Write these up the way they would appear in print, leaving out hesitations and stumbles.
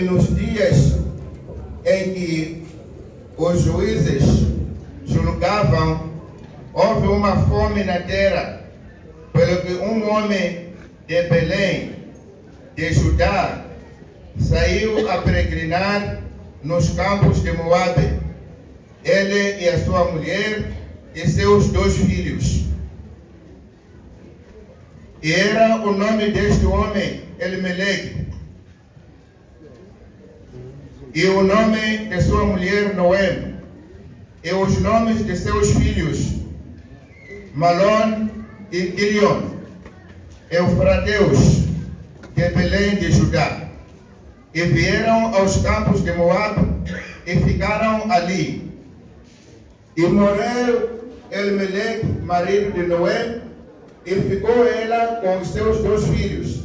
Nos dias em que os juízes julgavam, houve uma fome na terra, pelo que um homem de Belém, de Judá, saiu a peregrinar nos campos de Moabe, ele e a sua mulher e seus 2 filhos. E era o nome deste homem Elimeleque, e o nome de sua mulher Noemi, e os nomes de seus filhos Malom e Quilion, Eufrateus, de Belém de Judá. E vieram aos campos de Moabe e ficaram ali. E morreu Elimeleque, marido de Noemi, e ficou ela com os seus 2 filhos,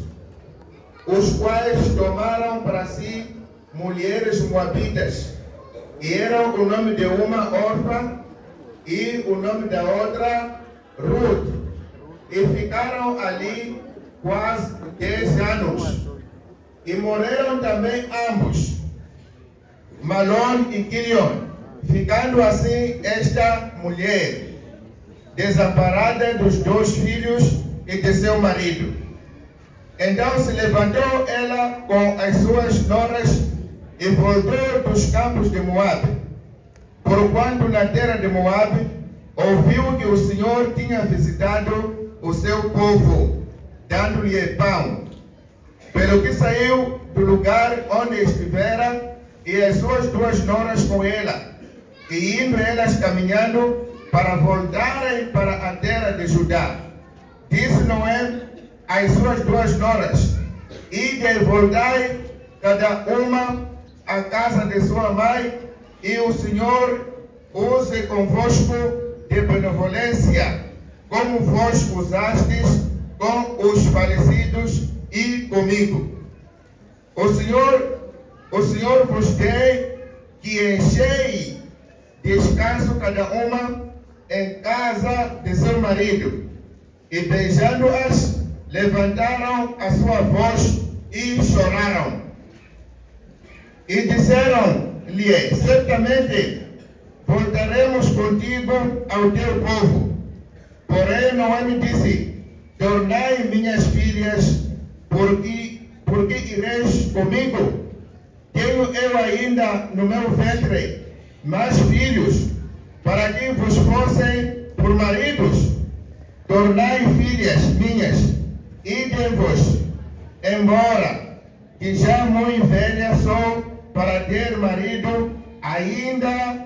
os quais tomaram para si mulheres moabitas, e eram o nome de uma Orfa e o nome da outra Ruth, e ficaram ali quase 10 anos, e morreram também ambos, Malom e Quilion, ficando assim esta mulher desamparada dos 2 filhos e de seu marido. Então se levantou ela com as suas noras e voltou dos campos de Moabe, porquanto na terra de Moabe ouviu que o Senhor tinha visitado o seu povo, dando-lhe pão, pelo que saiu do lugar onde estivera e as suas 2 noras com ela, e indo elas caminhando para voltarem para a terra de Judá. Disse Noemi às suas 2 noras: ide e voltai cada uma à casa de sua mãe, e o Senhor use convosco de benevolência, como vós usastes com os falecidos e comigo. O Senhor vos dê que enchei descanso cada uma em casa de seu marido. E beijando-as, levantaram a sua voz e choraram. E disseram-lhe: certamente voltaremos contigo ao teu povo. Porém Noemi disse: tornai minhas filhas, porque ireis comigo? Tenho eu ainda no meu ventre mais filhos, para que vos fossem por maridos. Tornai filhas minhas, idem-vos embora, que já muito velha sou para ter marido, ainda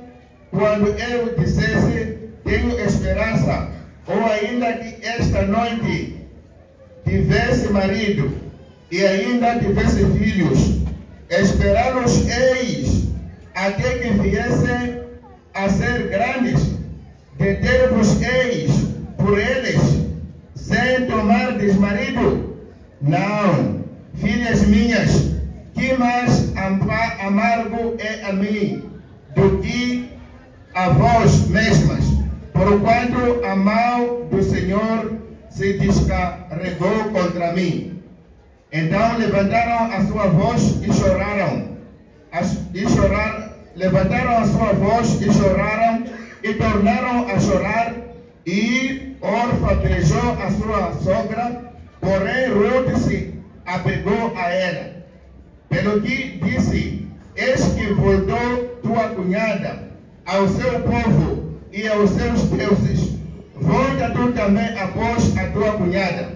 quando eu dissesse tenho esperança, ou ainda que esta noite tivesse marido e ainda tivesse filhos, esperá-los eis até que viessem a ser grandes, deter-vos eis por eles, sem tomardes marido? Não, filhas minhas, que mais amargo é a mim do que a vós mesmas, porquanto a mão do Senhor se descarregou contra mim. Então levantaram a sua voz e choraram, levantaram a sua voz e choraram, e tornaram a chorar, e Orfa beijou a sua sogra, porém Ruth se apegou a ela. Pelo que disse: eis que voltou tua cunhada ao seu povo e aos seus deuses. Volta tu também após a tua cunhada.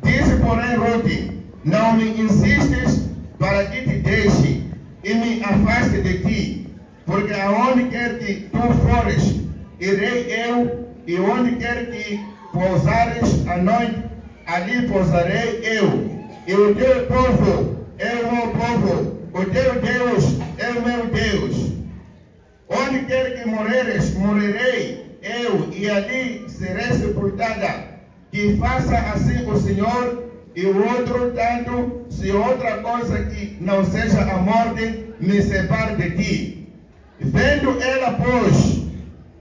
Disse porém Ruth: não me insistes para que te deixe e me afaste de ti, porque aonde quer que tu fores, irei eu, e onde quer que pousares a noite, ali pousarei eu. E o teu povo é o meu povo, o teu Deus é o meu Deus. Onde quer que morreres, morrerei eu, e ali serei sepultada. Que faça assim o Senhor, e o outro tanto, se outra coisa que não seja a morte me separe de ti. Vendo ela, pois,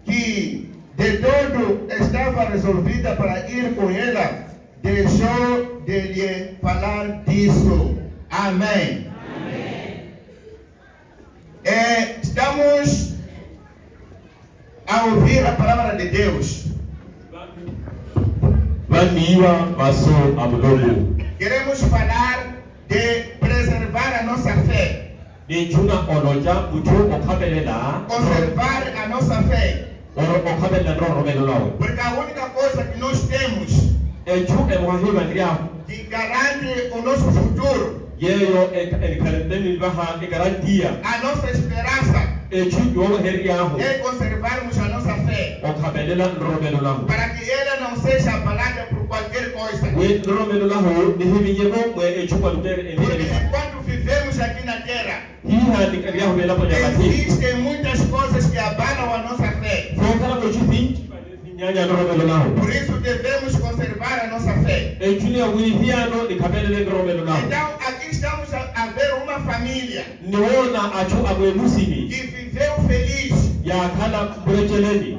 que de todo estava resolvida para ir com ela, deixou de lhe falar disso. Amém. a ouvir a palavra de Deus. Queremos falar de preservar a nossa fé. Conservar a nossa fé. Porque a única coisa que nós temos que garante o nosso futuro, a nossa esperança, é conservarmos a nossa fé, para que ela não seja abalada por qualquer coisa. Porque enquanto vivemos aqui na terra, existem muitas coisas que abalam a nossa fé. Por isso devemos conservar a nossa fé. Então aqui estamos a ver uma família que viveu feliz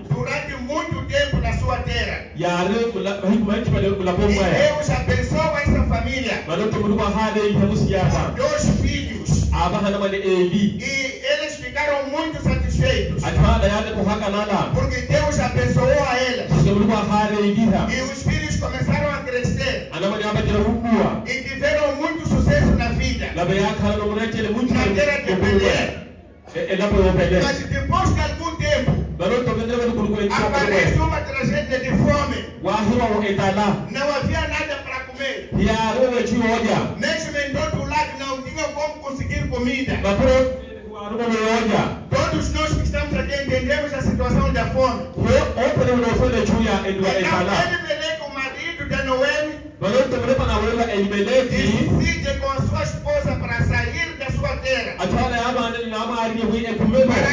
durante muito tempo na sua terra. E Deus abençoa essa família com 2 filhos. E eles ficaram muito satisfeitos, porque Deus abençoou a eles. E os filhos começaram a crescer e tiveram muito sucesso na vida, na terra de Belém. Mas depois de algum tempo aparece uma tragédia de fome. Não havia nada para comer. Mesmo em todo lado não tinham como conseguir comida. Todos nós que estamos aqui entendemos a situação da fome. Então Elimelec, o marido da Noemi, decide com a sua esposa para sair da sua terra, para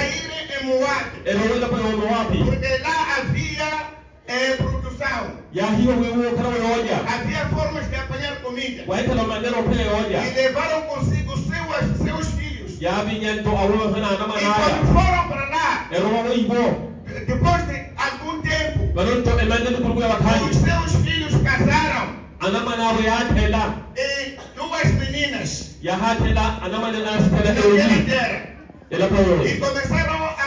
ir em Moab, porque lá havia produção, havia formas de apanhar comida, e levaram consigo seus filhos. E quando foram para lá, depois de algum tempo, os seus filhos casaram e 2 meninas naquela terra, e começaram a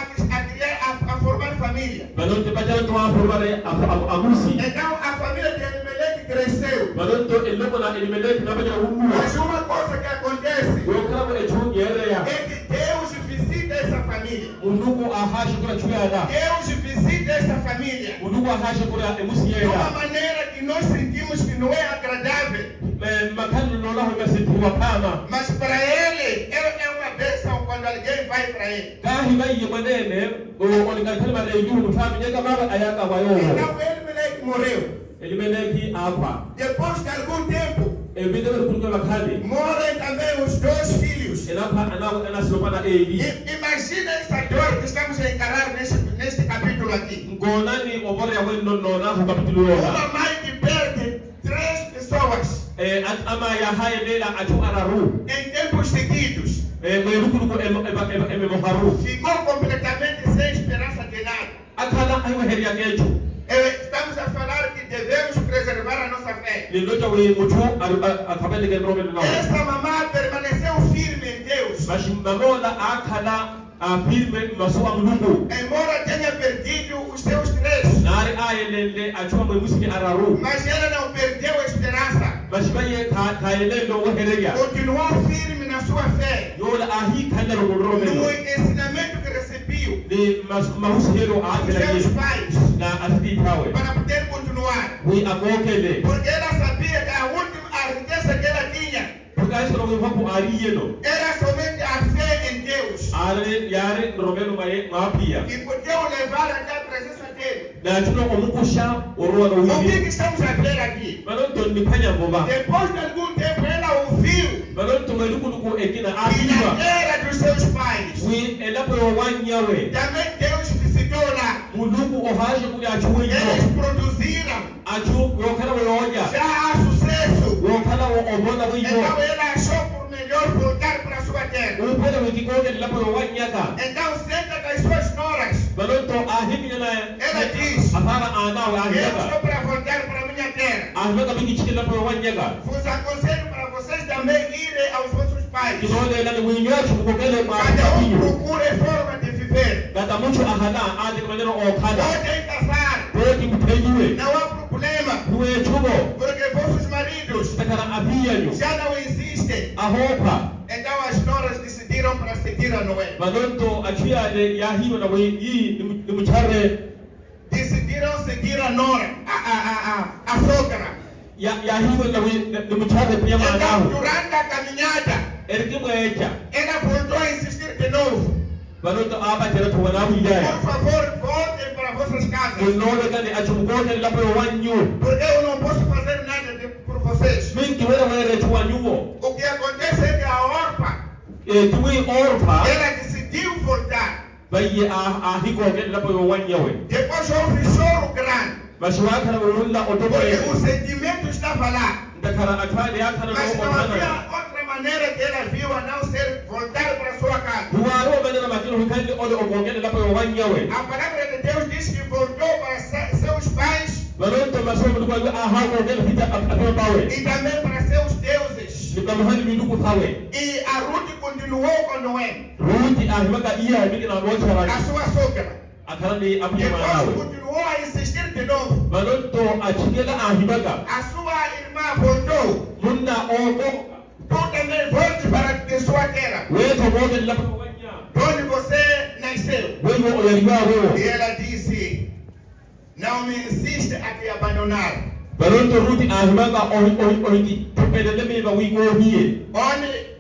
formar família. Então a família de Elimelec cresceu. Mas uma coisa que acontece é que Deus visita essa família. Deus visita essa família de uma maneira que nós sentimos que não é agradável. Mas para ele é uma bênção quando alguém vai para ele. Então Elimelec morreu. Depois de algum tempo, morrem também os 2 filhos. Imagina essa dor que estamos a encarar neste capítulo aqui. Uma mãe que perde 3 pessoas em tempos seguidos. Ficou completamente sem esperança de nada. Estamos a falar que devemos preservar a nossa fé. Essa mamã permaneceu firme em Deus, embora tenha perdido os seus 3, mas ela não perdeu a esperança. Continuou firme na sua fé, no ensinamento que recebeu dos seus pais, para poder continuar. Porque ela sabia que a riqueza que ela tinha era somente a fé em Deus, que podiam levar até a presença dele. O que estamos a ver aqui? Depois de algum tempo ela ouviu que na terra dos seus pais também Deus visitou lá. Eles produziram, já há sucesso. Então ela achou por melhor voltar para a sua terra. Então senta com as suas noras. Ela diz: eu estou para voltar para a minha terra. Vos aconselho para vocês também irem aos vossos pais. Cada um procure forma de viver. Kata mtu ahana aje kwa neno okada. podem casar. Pode kutegiwe. Não há problema. Kuwe chubo. Porque vossos maridos Takara abiyanyo. já não existem. Ahopa. Então as noras decidiram para seguir a Noé. Manonto achia ya hiyo na hii ni mchare. Decidiram seguir a nora, a sogra. Ya hiyo na ni mchare pia Então, maanahu. durante a caminhada, Erikimwecha. ela voltou a insistir de novo. Manonto aba tera tuwanahu idaya. Por favor, voltem para vossas casas. Unono gani achumukote lapo wanyu. Porque eu não posso fazer nada por vocês. Mingi were chuanyuo. O que acontece é que a Orfa, Tuwi orfa. ela decidiu voltar. Bayi hiko gani lapo wanyawe. Depois houve choro grande. Bashwaka na urulla otobo. Porque o sentimento estava lá. Dakara atwali hata na Mas não roho havia kana. outra maneira que ela viu a não ser voltar para sua casa. Duwaro bana makino hikali odo ogongene lapo wanyawe. A palavra de Deus diz que voltou para seus pais Manonto masomo dukwa ahago gani hita atwa bawe. e também para seus deuses. Nikamhani minduku tawe. E a Ruth continuou com Noé, Ruti ahimaka iya miki na roho a charani. sua sogra. Akarani apiya Depois manawe. continuou a insistir de novo. Manonto achigela ahimaka. A sua irmã voltou. Munna ogo. Tu também volte para sua terra, Weto mogeni lapo wanya. onde você nasceu. Wewe oyariwa wewe. E ela disse: não me insiste a te abandonar. Manonto Ruti ahimaka ohi tupelele meba wiko hiye. Onde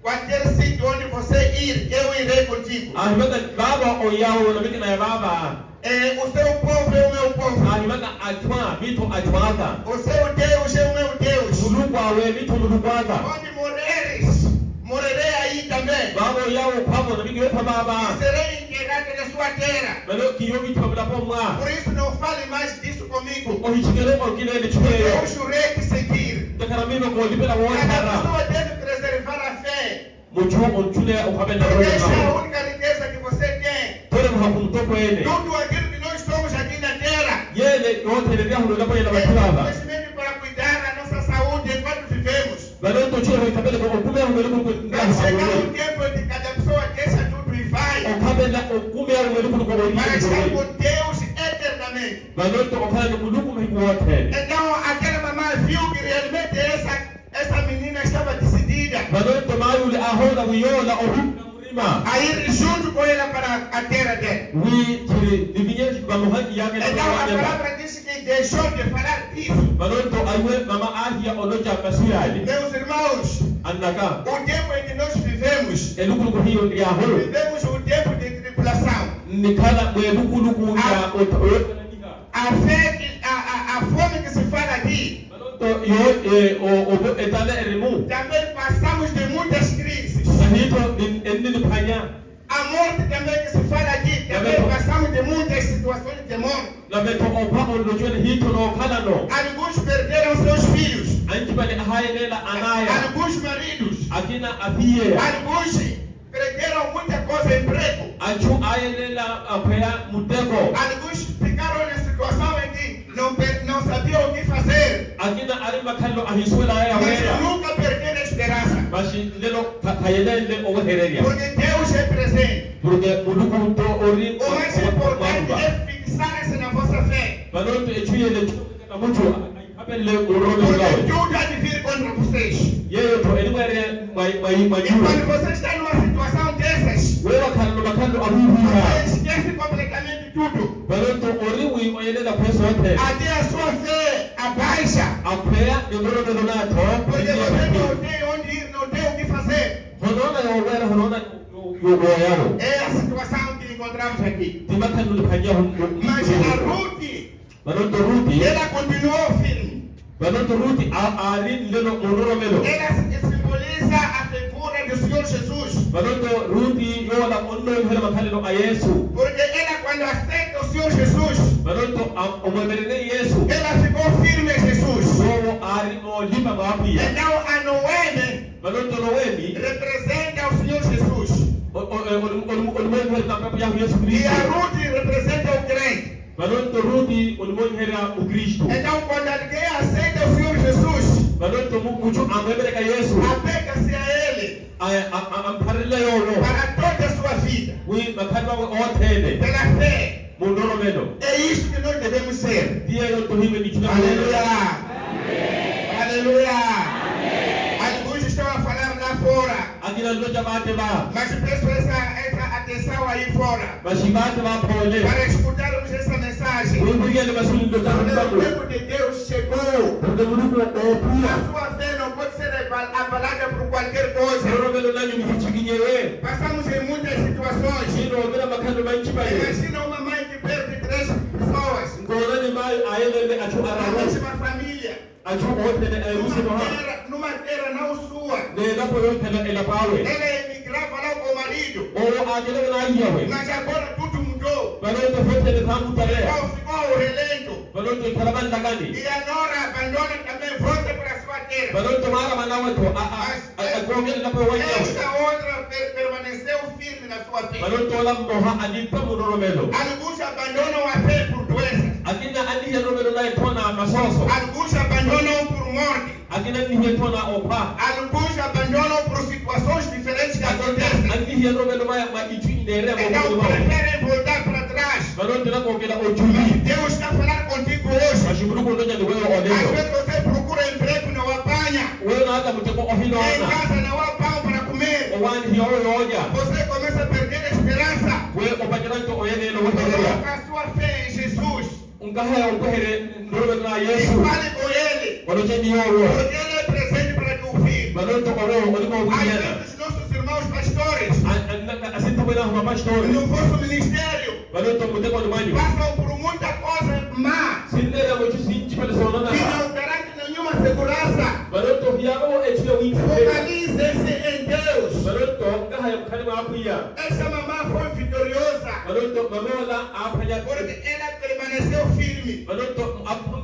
qualquer sítio onde você ir, eu irei contigo. Ahimaka baba oyawo na miki na baba. O seu povo é o meu povo. Ahimaka atwa mito atwaka. O seu Deus é o meu Deus. Mulukwa we mito mulukwaka. Onde moreres, morerei aí também. Baba oyawo kwabo na miki wepa baba. E serei enterrado na sua terra. Mano kiyomi tabla pomwa. Por isso não fale mais disso comigo. Ohi chigele okile ni Eu chwe. jurei te seguir. Dakara mimi ko lipela Cada wona. pessoa deve preservar a fé. Mucho onchule ukabenda Porque essa é a roho. única riqueza que você tem. Tore mhakumtoko ene. Tudo aquilo que nós somos aqui na terra Yele yote ile yahulo lapo yana é batulaba. simplesmente para cuidar da nossa saúde enquanto vivemos. Manonto chwe ikabele ko okume ngelo ko Vai chegar um tempo em que cada pessoa deixa tudo e vai okabela okume ngelo ko para estar ko. com Deus eternamente. Manonto okale muluku mhiwote. Então aquela mamãe viu que realmente essa menina estava decidida Manonto mayule ahola wiyola ohuna murima. a ir junto com ela para a terra dele. Wi tiri divinye bamuhaki yake na Então a wanyama. palavra diz que deixou de falar disso. Manonto aywe mama ahia oloja basuyali. Meus irmãos, Annaka o tempo em que nós vivemos, elukulu hiyo ya holo. vivemos um tempo de tribulação. Nikala mwe lukulu ya oto. A fé, a fome que se fala aqui, Manonto yo etale erimu. também passamos de muitas crises. Sahito ni panya. A morte também que se fala aqui, também passamos de muitas situações de morte. La beto opa olojone hito no kala no. Alguns perderam seus filhos, Anchi bali ahayelela anaya. alguns maridos, Akina abiye. alguns perderam muita coisa, emprego. Achu ayelela apaya mutego. Alguns ficaram na situação em que não sabiam o que fazer, Akina arima kallo ahiswela ya mas wera. nunca perderam a esperança, Bashi lelo kayelele owehereria. porque Deus é presente. Porque muluku to ori O mais importante é fixar-se na vossa fé, Manonto echuye le kamucho apelle urobe porque gawe. tudo há de vir contra vocês. Yeyo to enwere mai E majuro. quando você está numa situação dessas, Wewa kallo abubuha. você esquece completamente tudo. Manonto ori wi oyelela peso hote. Até a sua fé abaixa, Apea yorobe donato. porque você não tem onde ir, não tem o que fazer. Honona yo wera honona yo goyaro. É a situação que encontramos aqui. Timakan lu panya Mas a Ruth, Manonto Ruti. ela continuou firme. Manonto Ruti ali lelo unoromelo. Ela simboliza a figura do Senhor Jesus. Manonto Ruti yo la onno hera makalelo a Yesu. Porque ela, quando aceita o Senhor Jesus, Manonto omwemerere Yesu. ela ficou firme em Jesus. So ali o lipa mapia. Então a Noemi Manonto Noemi. representa o Senhor Jesus. Olumwengu hera kapapu ya Yesu E Kristo. a Ruth representa o crente. Manonto Ruti olumwengu hera u Kristo. Então quando alguém aceita o Senhor Jesus, Manonto mucho amwemereka Yesu. apega-se a Ele Amparele yo. para toda a sua vida. Wi makalwa pawe otene pela fé. mundoromelo É isso que nós devemos ser. dia yo to hime ni Aleluia. Aleluia. Alguns estão a falar lá fora, akina ndo jamate ba mas presto essa atenção aí fora bashibate ba pole para escutarmos essa mensagem. Ubuye le basuli ndo O tabu tempo de Deus chegou. porque munuko opia A sua fé não pode ser abalada por qualquer coisa. mundoromelo nanyu ni chiginyewe Passamos em muitas situações. shino obera makando manchi ba Imagina uma mãe que perde 3 pessoas. ngona ni mai ayele achu A arawo mesma família. achu otene ay usino ha Numa terra não sua. ne na poyo tele ela pawe Ela emigrava lá com o marido. o akele na yawe Mas agora tudo mudou. balonto fetele tamu tare Ficou relento. balonto karaban dagani E a nora abandona também, volta para a sua terra. balonto mara manawe to a gongel na poyo yawe Esta outra permaneceu firme na sua fé. balonto la moha anipa mundoromelo Alguns abandonam a fé por doenças. akina ani romelo na tona masoso Alguns abandonam por morte. akina ni tona opa Alguns abandonam por situações diferentes que acontecem. ani romelo ma itu indere Então mo preferem voltar para trás. balonto na kongela ojuli Deus está a falar contigo hoje. mashiburu ko ndo jadi wewe Às olelo vezes você procura emprego e não apanha. wewe na hata mteko Em ohilona casa não há pão para comer. owani hiyo yoja Você começa a perder a esperança. wewe opajiranto oyelelo wewe Coloca a sua fé em Jesus. ungaha ukohere ndoromelo na E Yesu fale com Ele. baloche ni yowo Porque Ele é presente para te ouvir. balonto oro olimo Às wiyana vezes nossos irmãos pastores, asinta wena huma pastor no vosso ministério, balonto muteko manyu passam por muita coisa má. sindera mo sinchi pele sonona Que não terá nenhuma segurança. balonto hiyago etio winchi Focalize-se em Deus. balonto ngaha yakani ma apuya Essa mamã foi vitoriosa. balonto mamola apanya Porque ela permaneceu firme. balonto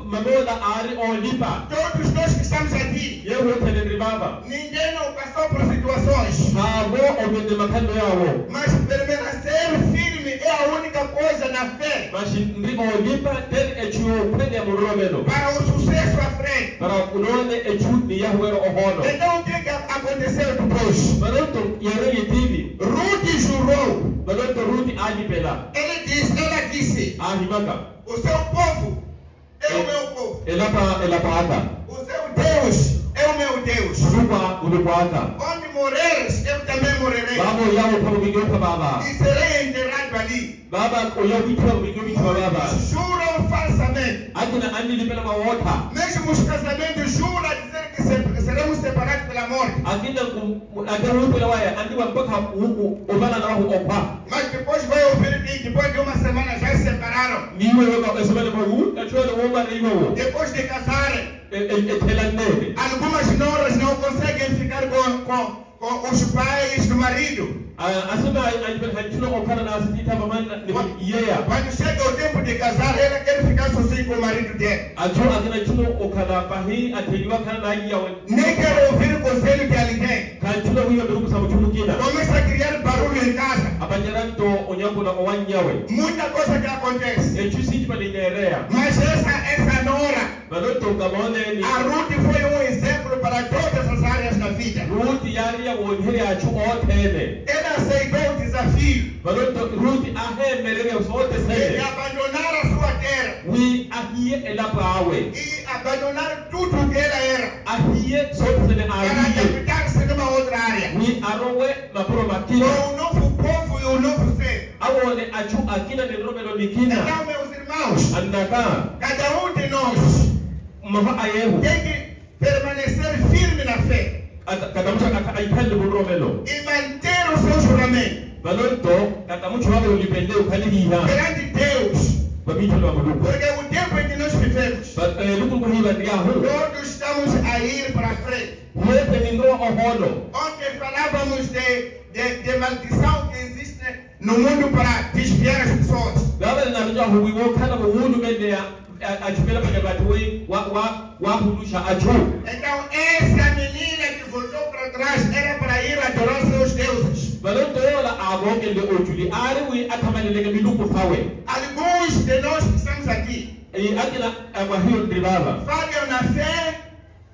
mamola ari olipa Todos nós que estamos aqui, yewo tele ribaba ninguém não passou por situações. habo omende makando yawo Mas permanecer firme é a única coisa na fé mashi ndiko olipa ten etio pele muromelo para o sucesso à frente. para kunone echu ni yahwero ohono Então o que aconteceu depois? balonto yare yitibi Ruth jurou. balonto ruti aji pela Ela disse: ahimaka o seu povo é o meu povo. elapa ata O seu Deus é o meu Deus. rupa ulipoata Onde moreres, eu também morerei. babo yawo pamo bigota baba E serei enterrado ali. baba ko yawo pamo bigota baba Juram falsamente. akina andi lipela mawota Mesmo os casamentos juram dizer que seremos separados pela morte. akina adawu pela waya andi wa mpaka ubana na wahu opa Mas depois vai ouvir que depois de uma semana já se separaram. niwe weka esebele mawu achole womba riwo Depois de casarem, etelanne algumas noras não conseguem ficar com os pais do marido. asema ajibel hanchuno okana na asita mamana ni yeya Quando chega o tempo de casar, ela quer ficar sozinha com o marido dele. ajo akina chuno okana pahi ateliwa kana na yawo Nem quer ouvir o conselho de alguém. kanchuno wiyo ndugu sabu chuno kina Começa a criar barulho em casa. abanyaranto onyango na owanyawe Muita coisa que acontece. echu sinji palinyerea Mas essa nora, balonto gamone ni a Ruth foi um exemplo para todas as áreas da vida. ruti yari ya wonhere achu otene Ela aceitou o desafio balonto ruti ahemerere sote de sene abandonar a sua terra wi ahiye elapawe e abandonar tudo o que ela era ahiye sote sene para ahiye adaptar-se numa outra área. wi arowe mapuro makina Com o novo povo e o novo ser. awone achu akina ni romelo nikina Então, meus irmãos, andaka cada um de nós maha ayehu tem que permanecer firme na fé katamusha aikali buromelo e manter o seu juramento balonto katamucho wale ulipende ukalihiha perante Deus. babito lwa muluku Porque o tempo em que nós vivemos, luku kuhiba ndiyahu todos estamos a ir para frente. yepe ni ndoa ohono Ontem falávamos de maldição que existe no mundo para desviar as pessoas. gabal na mja huwiwo kana wudu mende ya ajumela kwenye batui wa hulusha achu Então, essa menina que voltou para trás era para ir adorar seus deuses. balonto yola agoge de ojuli ariwi atamalelege miluku fawe Alguns de nós que estamos aqui akina amahio dribaba falham na fé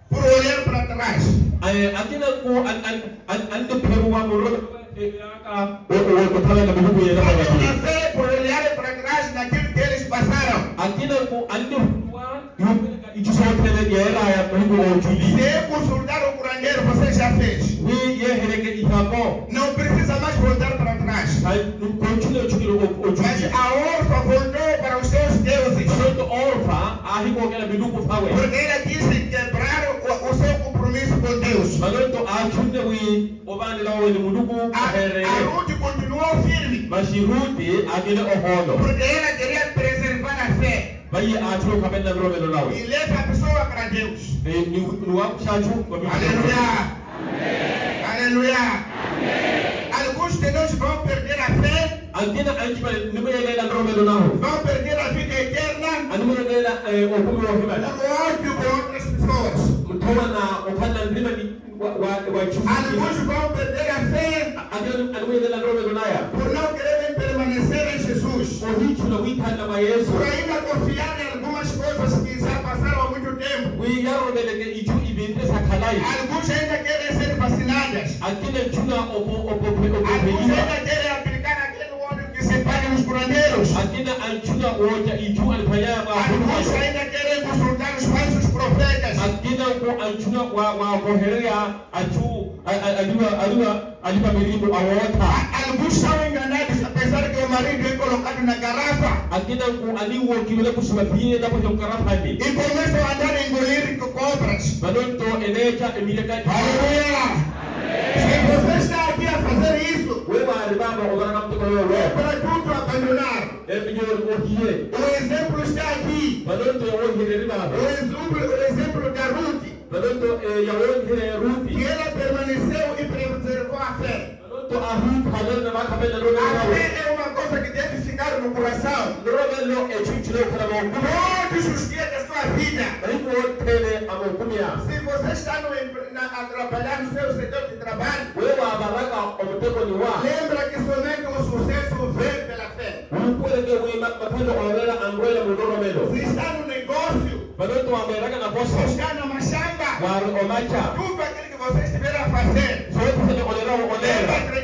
por olhar para trás. akina ko ande peruwa muro kutana na milugu ya Fazem uma fé por olharem para trás naquilo que eles passaram. Se consultar o curandeiro, você já fez. Não precisa mais voltar para trás. Mas a órfã voltou para os seus deuses. Porque ela quis quebrar o seu compromisso com Deus. A Ruth continuou firme. Porque ela queria preservar a fé. E leva a pessoa para Deus. Aleluia. Aleluia. Alguns de nós vão perder a fé. Vão perder a vida eterna. Por ódio de outras pessoas. Alguns vão perder a fé por não quererem permanecer em Jesus. Por ainda confiar em algumas coisas que já passaram há muito tempo. Alguns ainda querem ser vacinadas. Alguns ainda querem aplicar aquele óleo que separa os curandeiros. Alguns ainda querem consultar os falsos profetas. Alguns são enganados, apesar que o marido é colocado na garrafa. E começam a andar a engolir cobras. Aleluia! Se você está aqui a fazer isso, é para tudo abandonar. O exemplo está aqui. O exemplo da Ruth. E ela permaneceu e preservou a fé. A fé é uma coisa que deve ficar no coração. Todos os dias da sua vida. Se você está a trabalhar no seu setor de trabalho, lembra que somente o sucesso vem pela fé. Se está no negócio, se está numa chamba, tudo aquilo que você estiver a fazer,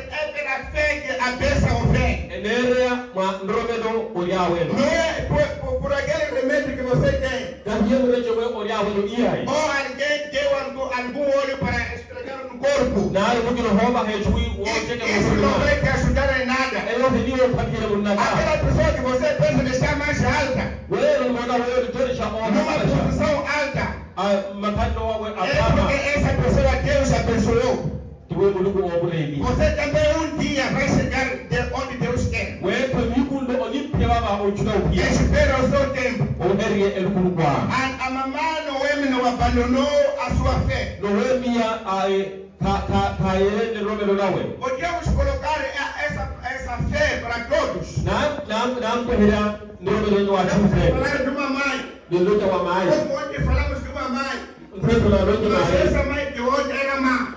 é pela fé que a bênção vem. Não é por aquele remédio que você tem. Ou alguém deu algum óleo para esfregar no corpo. Isso não vai te ajudar em nada. Aquela pessoa que você pensa que está mais alta, numa posição alta, é porque essa pessoa Deus abençoou. Você também um dia vai chegar de onde Deus quer. Espera o seu tempo. A mamãe Noemi não abandonou a sua fé. Podemos colocar essa fé para todos. Falar de uma mãe. Como ontem falamos de uma mãe. Mas essa mãe de hoje era má.